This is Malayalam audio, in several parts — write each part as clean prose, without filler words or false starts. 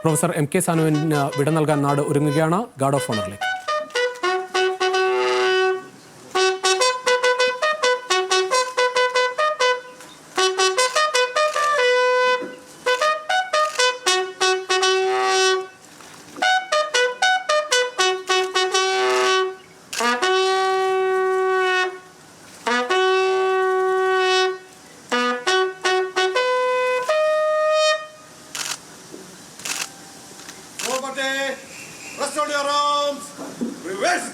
പ്രൊഫസർ എം കെ സാനുവിന് വിട നൽകാൻ നാട് ഒരുങ്ങുകയാണ്. ഗാർഡ് ഓഫ് ഓണറിലേക്ക്. Rest on your arms. Reverse.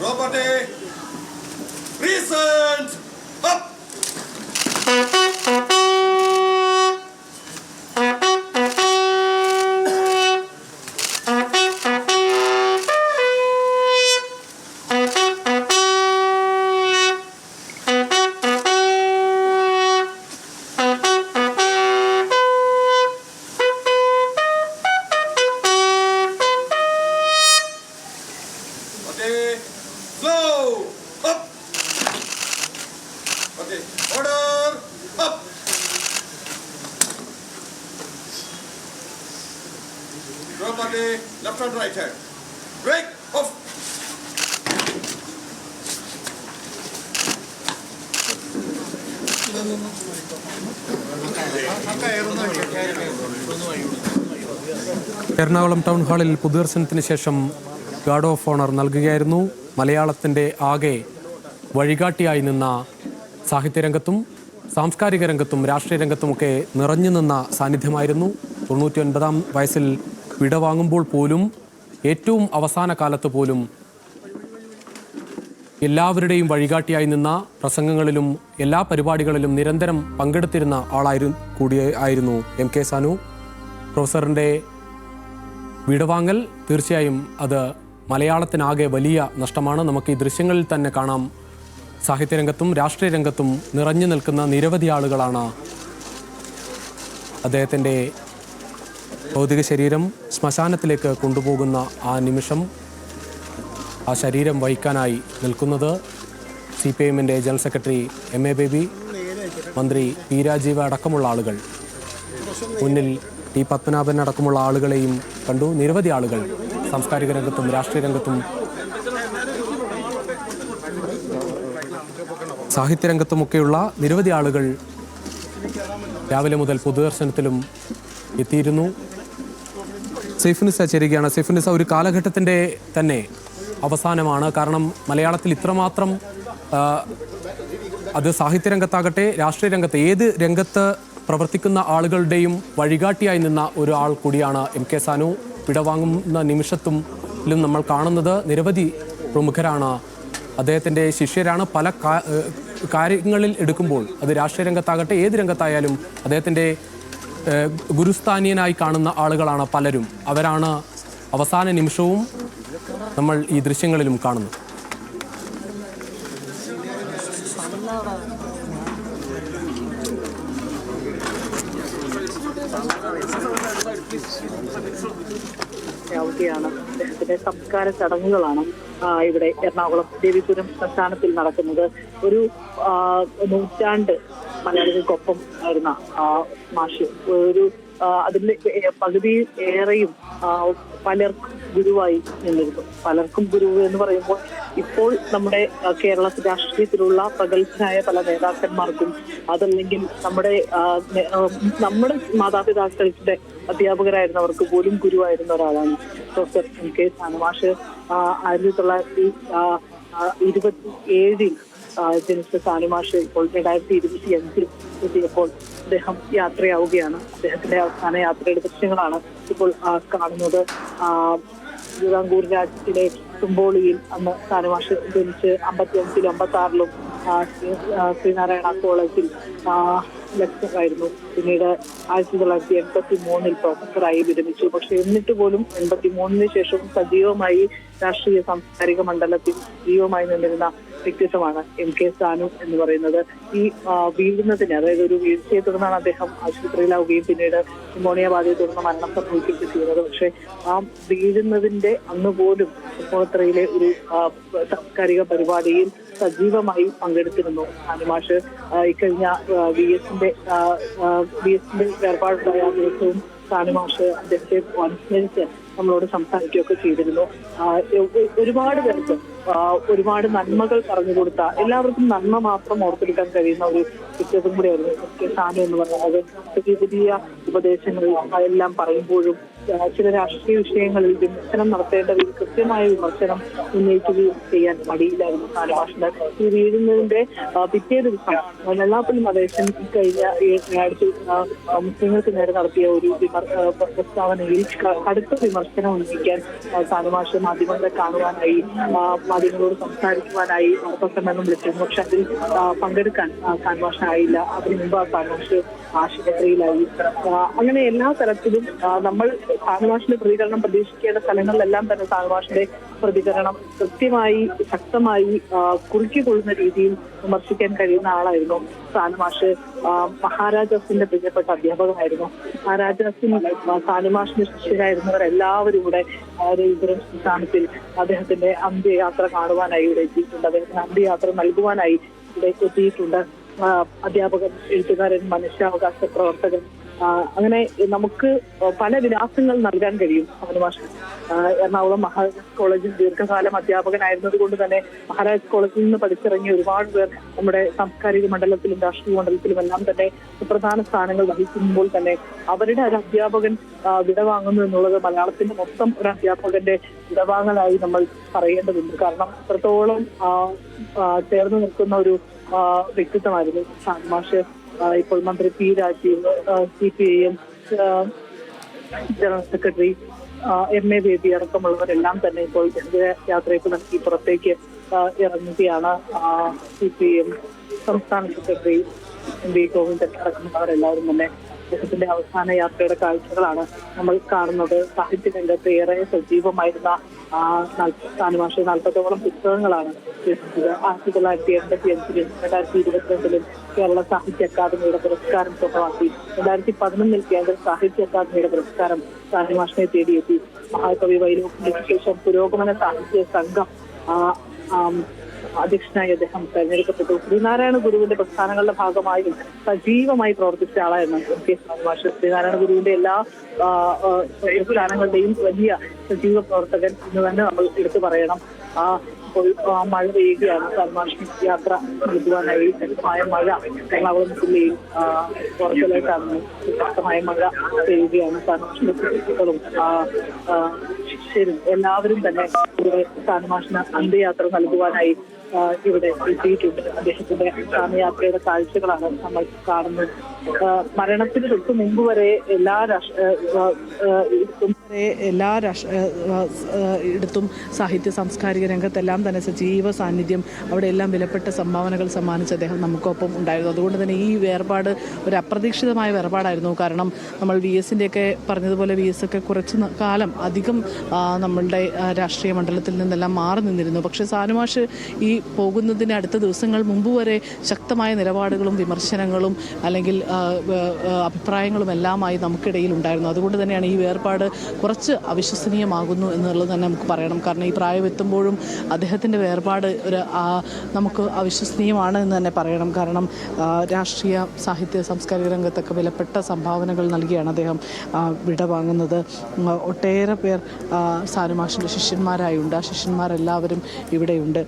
Property, present, up. Okay. Slow, up. Okay, order, up. Property, left and right hand. Break, off. Ernakulam town ഹാളിൽ പൊതുദർശനത്തിന് ശേഷം ഗാർഡ് ഓഫ് ഓണർ നൽകുകയായിരുന്നു. മലയാളത്തിൻ്റെ ആകെ വഴികാട്ടിയായി നിന്ന സാഹിത്യരംഗത്തും സാംസ്കാരിക രംഗത്തും രാഷ്ട്രീയ രംഗത്തുമൊക്കെ നിറഞ്ഞു നിന്ന സാന്നിധ്യമായിരുന്നു. 99-ാം വയസ്സിൽ വിടവാങ്ങുമ്പോൾ പോലും ഏറ്റവും അവസാന കാലത്ത് പോലും എല്ലാവരുടെയും വഴികാട്ടിയായി നിന്ന പ്രസംഗങ്ങളിലും എല്ലാ പരിപാടികളിലും നിരന്തരം പങ്കെടുത്തിരുന്ന ആയിരുന്നു എം കെ സാനു. പ്രൊഫസറിൻ്റെ വിടവാങ്ങൽ തീർച്ചയായും അത് മലയാളത്തിനാകെ വലിയ നഷ്ടമാണ്. നമുക്ക് ഈ ദൃശ്യങ്ങളിൽ തന്നെ കാണാം. സാഹിത്യരംഗത്തും രാഷ്ട്രീയ രംഗത്തും നിറഞ്ഞു നിൽക്കുന്ന നിരവധി ആളുകളാണ് അദ്ദേഹത്തിൻ്റെ ഭൗതിക ശരീരം ശ്മശാനത്തിലേക്ക് കൊണ്ടുപോകുന്ന ആ നിമിഷം ആ ശരീരം വഹിക്കാനായി നിൽക്കുന്നത്. CPIMൻ്റെ ജനറൽ സെക്രട്ടറി MA ബേബി, മന്ത്രി പി രാജീവ് അടക്കമുള്ള ആളുകൾ, മുന്നിൽ ടി പത്മനാഭൻ അടക്കമുള്ള ആളുകളെയും കണ്ടു. നിരവധി ആളുകൾ സാംസ്കാരിക രംഗത്തും രാഷ്ട്രീയ രംഗത്തും സാഹിത്യരംഗത്തുമൊക്കെയുള്ള നിരവധി ആളുകൾ രാവിലെ മുതൽ പൊതുദർശനത്തിലും എത്തിയിരുന്നു. സൈഫുനിസ ചേരുകയാണ്. സൈഫുനിസ, ഒരു കാലഘട്ടത്തിൻ്റെ തന്നെ അവസാനമാണ്. കാരണം മലയാളത്തിൽ ഇത്രമാത്രം അത് സാഹിത്യരംഗത്താകട്ടെ രാഷ്ട്രീയ രംഗത്ത് ഏത് രംഗത്ത് പ്രവർത്തിക്കുന്ന ആളുകളുടെയും വഴികാട്ടിയായി നിന്ന ഒരാൾ കൂടിയാണ് എം കെ സാനു. വിടവാങ്ങുന്ന നിമിഷത്തിലും നമ്മൾ കാണുന്നത് നിരവധി പ്രമുഖരാണ്, അദ്ദേഹത്തിൻ്റെ ശിഷ്യരാണ്. പല കാര്യങ്ങളിൽ എടുക്കുമ്പോൾ അത് രാഷ്ട്രീയ രംഗത്താകട്ടെ ഏത് രംഗത്തായാലും അദ്ദേഹത്തിൻ്റെ ഗുരുസ്ഥാനീയനായി കാണുന്ന ആളുകളാണ് പലരും. അവരാണ് അവസാന നിമിഷവും നമ്മൾ ഈ ദൃശ്യങ്ങളിലും കാണുന്നത്. ാണ് അദ്ദേഹത്തിന്റെ സംസ്കാര ചടങ്ങുകളാണ് ഇവിടെ എറണാകുളം ദേവിപുരം ശ്മശാനത്തിൽ നടക്കുന്നത്. ഒരു നൂറ്റാണ്ട് മലയാളികൾക്കൊപ്പം ആയിരുന്ന മാഷ് ഒരു അതിന്റെ പകുതി ഏറെയും പലർക്കും ഗുരുവായി നിന്നിരുന്നു. പലർക്കും ഗുരു എന്ന് പറയുമ്പോൾ ഇപ്പോൾ നമ്മുടെ കേരള രാഷ്ട്രീയത്തിലുള്ള പ്രഗത്ഭരായ പല നേതാക്കന്മാർക്കും അതല്ലെങ്കിൽ നമ്മുടെ മാതാപിതാക്കളുടെ അധ്യാപകരായിരുന്നവർക്ക് പോലും ഗുരുവായിരുന്ന ഒരാളാണ് പ്രൊഫസർ എം കെ സാനു മാഷ്. 1927 ജനിച്ച സാനുമാഷ് ഇപ്പോൾ 2025 എത്തിയപ്പോൾ അദ്ദേഹം യാത്രയാവുകയാണ്. അദ്ദേഹത്തിന്റെ അവസാന യാത്രയുടെ ദൃശ്യങ്ങളാണ് ഇപ്പോൾ കാണുന്നത്. തിരുവിതാംകൂർ രാജ്യത്തിലെ തുമ്പോളിയിൽ അന്ന് സാനുമാഷ് ജനിച്ച് 55-ലും 56-ലും ശ്രീനാരായണ കോളേജിൽ ലെക്ചറായിരുന്നു. പിന്നീട് 1983-ൽ പ്രൊഫസറായി വിരമിച്ചു. പക്ഷെ എന്നിട്ട് പോലും 83-ന് ശേഷം സജീവമായി രാഷ്ട്രീയ സാംസ്കാരിക മണ്ഡലത്തിൽ സജീവമായി നിന്നിരുന്ന വ്യക്തിത്വമാണ് MK സാനു എന്ന് പറയുന്നത്. ഈ വീഴുന്നതിന്, അതായത് ഒരു വീഴ്ചയെ തുടർന്നാണ് അദ്ദേഹം ആശുപത്രിയിലാവുകയും പിന്നീട് ന്യൂമോണിയ ബാധയെ തുടർന്ന് മരണം സംഭവിക്കുകയും ചെയ്യുന്നത്. പക്ഷെ ആ വീഴുന്നതിന്റെ അന്ന് പോലും തൃപ്പൂണിത്തുറയിലെ ഒരു സാംസ്കാരിക പരിപാടിയിൽ സജീവമായി പങ്കെടുത്തിരുന്നു സാനുമാഷ്. ഇക്കഴിഞ്ഞ വി എസിന്റെ വേർപാടുണ്ടായ ദിവസവും സാനുമാഷ് അദ്ദേഹത്തെ അനുസ്മരിച്ച് നമ്മളോട് സംസാരിക്കുകയൊക്കെ ചെയ്തിരുന്നു. ഒരുപാട് പേർക്ക് ഒരുപാട് നന്മകൾ പറഞ്ഞു കൊടുത്ത, എല്ലാവർക്കും നന്മ മാത്രം ഓർത്തെടുക്കാൻ കഴിയുന്ന ഒരു വ്യക്തിത്വം കൂടിയായിരുന്നു MK സാനു എന്ന് പറയുന്നത്. പുതിയ പുതിയ ഉപദേശങ്ങൾ എല്ലാം പറയുമ്പോഴും ചില രാഷ്ട്രീയ വിഷയങ്ങളിൽ വിമർശനം നടത്തേണ്ടതിൽ കൃത്യമായ വിമർശനം ഉന്നയിക്കുകയും ചെയ്യാൻ മടിയില്ലായിരുന്നു സാനുമാഷിന്. ഈ വീഴുന്നതിന്റെ പിറ്റേ ദിവസം വെള്ളാപ്പള്ളി നടേശൻ കഴിഞ്ഞ മുസ്ലിങ്ങൾക്ക് നേരെ നടത്തിയ ഒരു പ്രസ്താവനയിൽ കടുത്ത വിമർശനം ഉന്നയിക്കാൻ സാനുമാഷ് മാധ്യമങ്ങളെ കാണുവാനായി, മാധ്യമങ്ങളോട് സംസാരിക്കുവാനായി വാർത്താസമ്മേളനം വിളിച്ചിരുന്നു. പക്ഷെ അതിൽ പങ്കെടുക്കാൻ സാനുമാഷിനായില്ല. അതിനു മുമ്പ് സാനുമാഷ് ആശുപത്രിയിലായി. അങ്ങനെ എല്ലാ തരത്തിലും നമ്മൾ സാനുമാഷിന്റെ പ്രതികരണം പ്രതീക്ഷിക്കേണ്ട സ്ഥലങ്ങളിലെല്ലാം തന്നെ സാനുമാഷിന്റെ പ്രതികരണം കൃത്യമായി ശക്തമായി കുറുക്കിക്കൊള്ളുന്ന രീതിയിൽ വിമർശിക്കാൻ കഴിയുന്ന ആളായിരുന്നു സാനുമാഷ്. മഹാരാജാസിന്റെ പ്രിയപ്പെട്ട അധ്യാപകനായിരുന്നു. മഹാരാജാസിന് സാനുമാഷിന്റെ ശിഷ്യരായിരുന്നവരെല്ലാവരും ഇവിടെ ഇത്തരം സംസ്ഥാനത്തിൽ അദ്ദേഹത്തിന്റെ അന്ത്യയാത്ര കാണുവാനായി ഇവിടെ എത്തിയിട്ടുണ്ട്. അദ്ദേഹത്തിന് അന്ത്യയാത്ര നൽകുവാനായി ഇവിടെ എത്തിയിട്ടുണ്ട്. അധ്യാപകൻ, എഴുത്തുകാരൻ, മനുഷ്യാവകാശ പ്രവർത്തകൻ, അങ്ങനെ നമുക്ക് പല വിലാസങ്ങൾ നൽകാൻ കഴിയും സാനുമാഷ്. എറണാകുളം മഹാരാജാസ് കോളേജിൽ ദീർഘകാലം അധ്യാപകനായിരുന്നത് കൊണ്ട് തന്നെ മഹാരാജാസ് കോളേജിൽ നിന്ന് പഠിച്ചിറങ്ങിയ ഒരുപാട് പേർ നമ്മുടെ സാംസ്കാരിക മണ്ഡലത്തിലും രാഷ്ട്രീയ മണ്ഡലത്തിലും എല്ലാം തന്നെ സുപ്രധാന സ്ഥാനങ്ങൾ വഹിക്കുമ്പോൾ തന്നെ അവരുടെ ഒരു അധ്യാപകൻ വിടവാങ്ങുന്നു എന്നുള്ളത് മലയാളത്തിന്റെ മൊത്തം ഒരു അധ്യാപകന്റെ വിടവാങ്ങലായി നമ്മൾ പറയേണ്ടതുണ്ട്. കാരണം അത്രത്തോളം ചേർന്ന് നിൽക്കുന്ന ഒരു വ്യക്തിത്വമായിരുന്നു സാനുമാഷ്. ഇപ്പോൾ മന്ത്രി P Rajeev, CPIM general secretary MA Baby അടക്കമുള്ളവരെല്ലാം തന്നെ ഇപ്പോൾ യാത്രയ്ക്ക് നൽകി പുറത്തേക്ക് ഇറങ്ങുകയാണ്. CPIM സംസ്ഥാന സെക്രട്ടറി MV ഗോവിന്ദൻ അടക്കമുള്ളവരെല്ലാവരും തന്നെ അദ്ദേഹത്തിന്റെ അവസാന യാത്രയുടെ കാഴ്ചകളാണ് നമ്മൾ കാണുന്നത്. സാഹിത്യ രംഗത്ത് ഏറെ സജീവമായിരുന്ന സാനുമാഷ് 40ഓളം പുസ്തകങ്ങളാണ് രചിച്ചത്. 1985-ലും 2022-ലും കേരള സാഹിത്യ അക്കാദമിയുടെ പുരസ്കാരം സ്വന്തമാക്കി. 2011-ൽ കേന്ദ്ര സാഹിത്യ അക്കാദമിയുടെ പുരസ്കാരം സാനുമാഷിനെ തേടിയെത്തി. മഹാകവി വൈലോപ്പിന് ശേഷം പുരോഗമന സാഹിത്യ സംഘം അധ്യക്ഷനായി അദ്ദേഹം തെരഞ്ഞെടുക്കപ്പെട്ടു. ശ്രീനാരായണ ഗുരുവിന്റെ പ്രസ്ഥാനങ്ങളുടെ ഭാഗമായും സജീവമായി പ്രവർത്തിച്ച ആളായിരുന്നു MK സാനുമാഷ്. ശ്രീനാരായണ ഗുരുവിന്റെ എല്ലാ പ്രസ്ഥാനങ്ങളുടെയും വലിയ സജീവ പ്രവർത്തകൻ എന്ന് തന്നെ നമ്മൾ എടുത്തു പറയണം. മഴ പെയ്യുകയാണ്. സാനുമാഷിന് യാത്ര നൽകുവാനായി ശക്തമായ മഴ എറണാകുളം ജില്ലയിൽ പുറത്തിലേക്കാണ്. ശക്തമായ മഴ പെയ്യുകയാണ്. സാനുമാഷിന്റെ സുഹൃത്തുക്കളും ശിഷ്യരും എല്ലാവരും തന്നെ ഇവിടെ സാനുമാഷിന് അന്ത്യയാത്ര നൽകുവാനായി ഇവിടെ എത്തിയിട്ടുണ്ട്. അദ്ദേഹത്തിന്റെ യാത്രയുടെ കാഴ്ചകളാണ് നമ്മൾ കാണുന്നത്. മരണത്തിന് തൊട്ട് മുമ്പ് വരെ ഇടത്തും സാഹിത്യ സാംസ്കാരിക രംഗത്തെല്ലാം തന്നെ സജീവ സാന്നിധ്യം, അവിടെയെല്ലാം വിലപ്പെട്ട സംഭാവനകൾ സമ്മാനിച്ച് അദ്ദേഹം നമുക്കൊപ്പം ഉണ്ടായിരുന്നു. അതുകൊണ്ട് തന്നെ ഈ വേർപാട് ഒരു അപ്രതീക്ഷിതമായ വേർപാടായിരുന്നു. കാരണം നമ്മൾ VSൻ്റെയൊക്കെ പറഞ്ഞതുപോലെ VS ഒക്കെ കുറച്ച് കാലം അധികം നമ്മളുടെ രാഷ്ട്രീയ മണ്ഡലത്തിൽ നിന്നെല്ലാം മാറി നിന്നിരുന്നു. പക്ഷേ സാനുമാഷ് ഈ പോകുന്നതിന് അടുത്ത ദിവസങ്ങൾ മുമ്പ് വരെ ശക്തമായ നിലപാടുകളും വിമർശനങ്ങളും അല്ലെങ്കിൽ അഭിപ്രായങ്ങളും എല്ലാമായി നമുക്കിടയിൽ ഉണ്ടായിരുന്നു. അതുകൊണ്ട് തന്നെയാണ് ഈ വേർപാട് കുറച്ച് അവിശ്വസനീയമാകുന്നു എന്നുള്ളത് തന്നെ നമുക്ക് പറയണം. കാരണം ഈ പ്രായം എത്തുമ്പോഴും അദ്ദേഹത്തിൻ്റെ വേർപാട് നമുക്ക് അവിശ്വസനീയമാണ് എന്ന് തന്നെ പറയണം. കാരണം രാഷ്ട്രീയ സാഹിത്യ സാംസ്കാരിക രംഗത്തൊക്കെ വിലപ്പെട്ട സംഭാവനകൾ നൽകിയാണ് അദ്ദേഹം വിടവാങ്ങുന്നത്. ഒട്ടേറെ പേർ സാനുമാഷിൻ്റെ ശിഷ്യന്മാരായുണ്ട്. ആ ശിഷ്യന്മാരെല്ലാവരും ഇവിടെയുണ്ട്.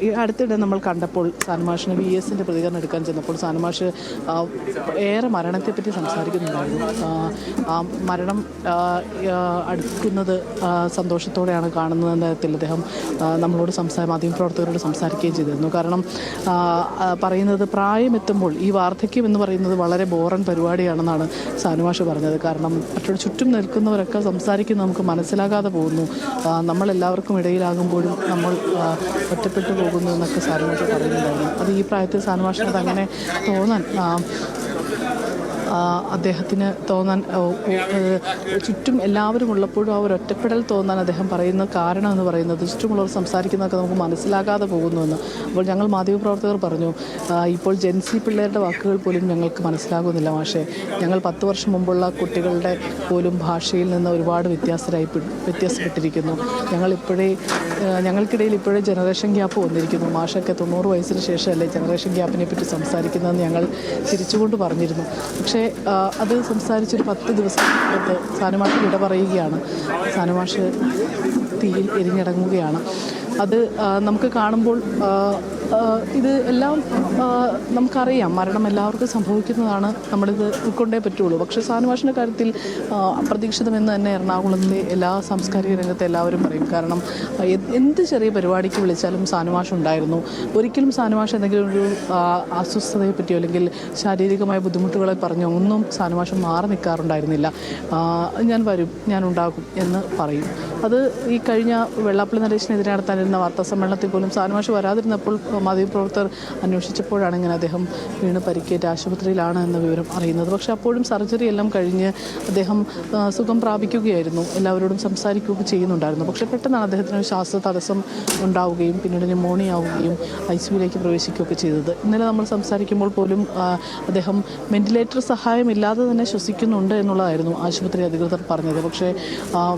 ഈ അടുത്തിടെ നമ്മൾ കണ്ടപ്പോൾ സാനുമാഷിന് VS-ൻ്റെ പ്രതികരണം എടുക്കാൻ ചെന്നപ്പോൾ സാനുമാഷ് ഏറെ മരണത്തെപ്പറ്റി സംസാരിക്കുന്നുണ്ടായിരുന്നു. ആ മരണം അടുക്കുന്നത് സന്തോഷത്തോടെയാണ് കാണുന്നതെന്ന തരത്തിൽ അദ്ദേഹം നമ്മളോട് മാധ്യമപ്രവർത്തകരോട് സംസാരിക്കുകയും ചെയ്തിരുന്നു. കാരണം പറയുന്നത് പ്രായമെത്തുമ്പോൾ ഈ വാർദ്ധക്യം എന്ന് പറയുന്നത് വളരെ ബോറൻ പരിപാടിയാണെന്നാണ് സാനുമാഷ് പറഞ്ഞത്. കാരണം മറ്റുള്ള ചുറ്റും നിൽക്കുന്നവരൊക്കെ സംസാരിക്കുന്നത് നമുക്ക് മനസ്സിലാകാതെ പോകുന്നു, നമ്മളെല്ലാവർക്കും ഇടയിലാകുമ്പോഴും നമ്മൾ ഒറ്റപ്പെട്ടു പോകുന്നു എന്നൊക്കെ സാനുമാഷ് പറയുന്നുണ്ടായിരുന്നു. അത് ഈ പ്രായത്തിൽ സാനുമാഷിന് അതങ്ങനെ തോന്നാൻ അദ്ദേഹത്തിന് തോന്നാൻ ചുറ്റും എല്ലാവരും ഉള്ളപ്പോഴും ആ ഒരു ഒറ്റപ്പെടൽ തോന്നാൻ അദ്ദേഹം പറയുന്ന കാരണം എന്ന് പറയുന്നത് ചുറ്റുമുള്ളവർ സംസാരിക്കുന്നതൊക്കെ നമുക്ക് മനസ്സിലാകാതെ പോകുന്നുവെന്ന്. അപ്പോൾ ഞങ്ങൾ മാധ്യമപ്രവർത്തകർ പറഞ്ഞു, ഇപ്പോൾ ജെൻസി പിള്ളേരുടെ വാക്കുകൾ പോലും ഞങ്ങൾക്ക് മനസ്സിലാകുന്നില്ല മാഷേ. ഞങ്ങൾ 10 വർഷം മുമ്പുള്ള കുട്ടികളുടെ പോലും ഭാഷയിൽ നിന്ന് ഒരുപാട് വ്യത്യാസപ്പെട്ടിരിക്കുന്നു. ഞങ്ങൾക്കിടയിൽ ഇപ്പോഴേ ജനറേഷൻ ഗ്യാപ്പ് വന്നിരിക്കുന്നു. മാഷൊക്കെ 90 വയസ്സിന് ശേഷമല്ലേ ജനറേഷൻ ഗ്യാപ്പിനെ പറ്റി സംസാരിക്കുന്നതെന്ന് ഞങ്ങൾ ചിരിച്ചുകൊണ്ട് പറഞ്ഞിരുന്നു. പക്ഷേ അത് സംസാരിച്ചൊരു 10 ദിവസം സാനുമാഷ് വിട പറയുകയാണ്. സാനുമാഷ് തീയിൽ എരിഞ്ഞടങ്ങുകയാണ്. അത് നമുക്ക് കാണുമ്പോൾ ഇത് എല്ലാം നമുക്കറിയാം, മരണം എല്ലാവർക്കും സംഭവിക്കുന്നതാണ്, നമ്മളിത് ഉൾക്കൊണ്ടേ പറ്റുള്ളൂ. പക്ഷേ സാനുമാഷിൻ്റെ കാര്യത്തിൽ അപ്രതീക്ഷിതമെന്ന് തന്നെ എറണാകുളത്തെ എല്ലാ സാംസ്കാരിക രംഗത്തെ എല്ലാവരും പറയും. കാരണം എന്ത് ചെറിയ പരിപാടിക്ക് വിളിച്ചാലും സാനുമാഷ് ഉണ്ടായിരുന്നു. ഒരിക്കലും സാനുമാഷ് എന്തെങ്കിലും ഒരു അസ്വസ്ഥതയെ പറ്റിയോ അല്ലെങ്കിൽ ശാരീരികമായ ബുദ്ധിമുട്ടുകളെ പറഞ്ഞോ ഒന്നും സാനുമാഷ് മാറി നിൽക്കാറുണ്ടായിരുന്നില്ല. ഞാൻ വരും, ഞാൻ ഉണ്ടാകും എന്ന് പറയും. അത് ഈ കഴിഞ്ഞ വെള്ളാപ്പള്ളി നടേശനെതിരെ നടത്താനിരുന്ന വാർത്താ സമ്മേളനത്തിൽ പോലും സാനുമാഷ് വരാതിരുന്നപ്പോൾ മാധ്യമപ്രവർത്തകർ അന്വേഷിച്ചപ്പോഴാണ് ഇങ്ങനെ അദ്ദേഹം വീണ് പരിക്കേറ്റ് ആശുപത്രിയിലാണ് എന്ന വിവരം അറിയുന്നത്. പക്ഷേ അപ്പോഴും സർജറി എല്ലാം കഴിഞ്ഞ് അദ്ദേഹം സുഖം പ്രാപിക്കുകയായിരുന്നു, എല്ലാവരോടും സംസാരിക്കുകയൊക്കെ ചെയ്യുന്നുണ്ടായിരുന്നു. പക്ഷേ പെട്ടെന്നാണ് അദ്ദേഹത്തിന് ഒരു ശ്വാസ തടസ്സം ഉണ്ടാവുകയും പിന്നീട് ന്യൂമോണിയ ആവുകയും ICUവിലേക്ക് പ്രവേശിക്കുകയൊക്കെ ചെയ്തത്. ഇന്നലെ നമ്മൾ സംസാരിക്കുമ്പോൾ പോലും അദ്ദേഹം വെന്റിലേറ്റർ സഹായമില്ലാതെ തന്നെ ശ്വസിക്കുന്നുണ്ട് എന്നുള്ളതായിരുന്നു ആശുപത്രി അധികൃതർ പറഞ്ഞത്. പക്ഷേ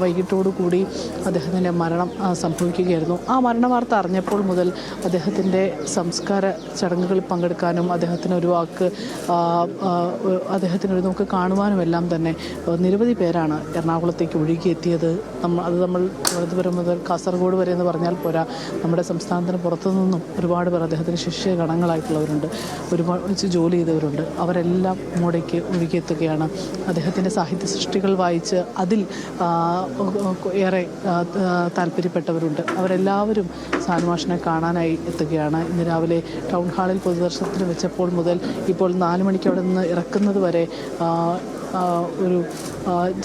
വൈകിട്ടോടുകൂടി അദ്ദേഹത്തിൻ്റെ മരണം സംഭവിക്കുകയായിരുന്നു. ആ മരണ വാർത്ത അറിഞ്ഞപ്പോൾ മുതൽ അദ്ദേഹത്തിൻ്റെ സംസ്കാര ചടങ്ങുകളിൽ പങ്കെടുക്കാനും അദ്ദേഹത്തിന് ഒരു നോക്ക് കാണുവാനും എല്ലാം തന്നെ നിരവധി പേരാണ് എറണാകുളത്തേക്ക് ഒഴുകിയെത്തിയത്. നമ്മൾ തിരുവനന്തപുരം മുതൽ കാസർഗോഡ് വരെ എന്ന് പറഞ്ഞാൽ പോരാ, നമ്മുടെ സംസ്ഥാനത്തിന് പുറത്തു നിന്നും ഒരുപാട് പേർ അദ്ദേഹത്തിന് ശിഷ്യഗണങ്ങളായിട്ടുള്ളവരുണ്ട്, ഒരുപാട് ജോലി ചെയ്തവരുണ്ട്. അവരെല്ലാം ഇങ്ങോട്ടേക്ക് ഒഴുകിയെത്തുകയാണ്. അദ്ദേഹത്തിൻ്റെ സാഹിത്യ സൃഷ്ടികൾ വായിച്ച് അതിൽ ഏറെ താല്പര്യപ്പെട്ടവരുണ്ട്. അവരെല്ലാവരും സാനുമാഷിനെ കാണാനായി എത്തുകയാണ്. ഇന്ന് രാവിലെ ടൗൺ ഹാളിൽ പൊതുദർശനത്തിന് വെച്ചപ്പോൾ മുതൽ ഇപ്പോൾ 4 മണിക്ക് അവിടെ നിന്ന് ഇറക്കുന്നത് വരെ ഒരു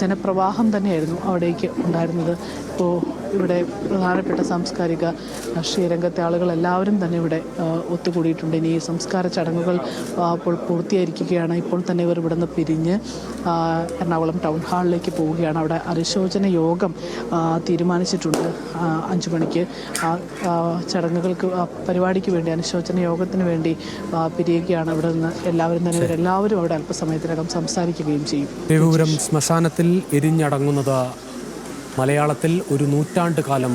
ജനപ്രവാഹം തന്നെയായിരുന്നു അവിടേക്ക് ഉണ്ടായിരുന്നത്. ഇപ്പോൾ ഇവിടെ പ്രധാനപ്പെട്ട സാംസ്കാരിക രാഷ്ട്രീയ രംഗത്തെ ആളുകളെല്ലാവരും തന്നെ ഇവിടെ ഒത്തുകൂടിയിട്ടുണ്ട്. ഇനി ഈ സംസ്കാര ചടങ്ങുകൾ ഇപ്പോൾ പൂർത്തിയായിരിക്കുകയാണ്. ഇപ്പോൾ തന്നെ ഇവർ ഇവിടെ നിന്ന് പിരിഞ്ഞ് എറണാകുളം ടൗൺ ഹാളിലേക്ക് പോവുകയാണ്. അവിടെ അനുശോചന യോഗം തീരുമാനിച്ചിട്ടുണ്ട്. 5 മണിക്ക് ചടങ്ങുകൾക്ക് പരിപാടിക്ക് വേണ്ടി അനുശോചന യോഗത്തിന് വേണ്ടി പിരിയുകയാണ്. ഇവിടെ നിന്ന് ഇവരെല്ലാവരും അവിടെ അല്പസമയത്തിനകം സംസാരിക്കുകയും ചെയ്യും. രഘുപുരം ശ്മശാനത്തിൽ എരിഞ്ഞടങ്ങുന്നത് മലയാളത്തിൽ ഒരു നൂറ്റാണ്ട് കാലം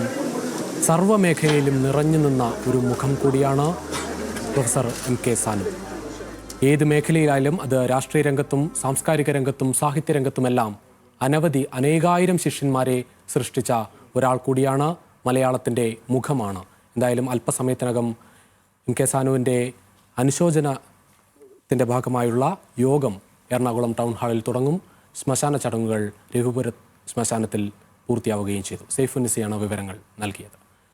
സർവ്വമേഖലയിലും നിറഞ്ഞു നിന്ന ഒരു മുഖം കൂടിയാണ് പ്രൊഫസർ MK സാനു. ഏത് മേഖലയിലായാലും അത് രാഷ്ട്രീയ രംഗത്തും സാംസ്കാരിക രംഗത്തും സാഹിത്യരംഗത്തുമെല്ലാം അനേകായിരം ശിഷ്യന്മാരെ സൃഷ്ടിച്ച ഒരാൾ കൂടിയാണ്, മലയാളത്തിൻ്റെ മുഖമാണ്. എന്തായാലും അല്പസമയത്തിനകം MK സാനുവിൻ്റെ അനുശോചനത്തിൻ്റെ ഭാഗമായുള്ള യോഗം എറണാകുളം ടൗൺ ഹാളിൽ തുടങ്ങും. ശ്മശാന ചടങ്ങുകൾ രഘുപുര ശ്മശാനത്തിൽ പൂർത്തിയാവുകയും ചെയ്തു. സൈഫുന്നിസയാണ് വിവരങ്ങൾ നൽകിയത്.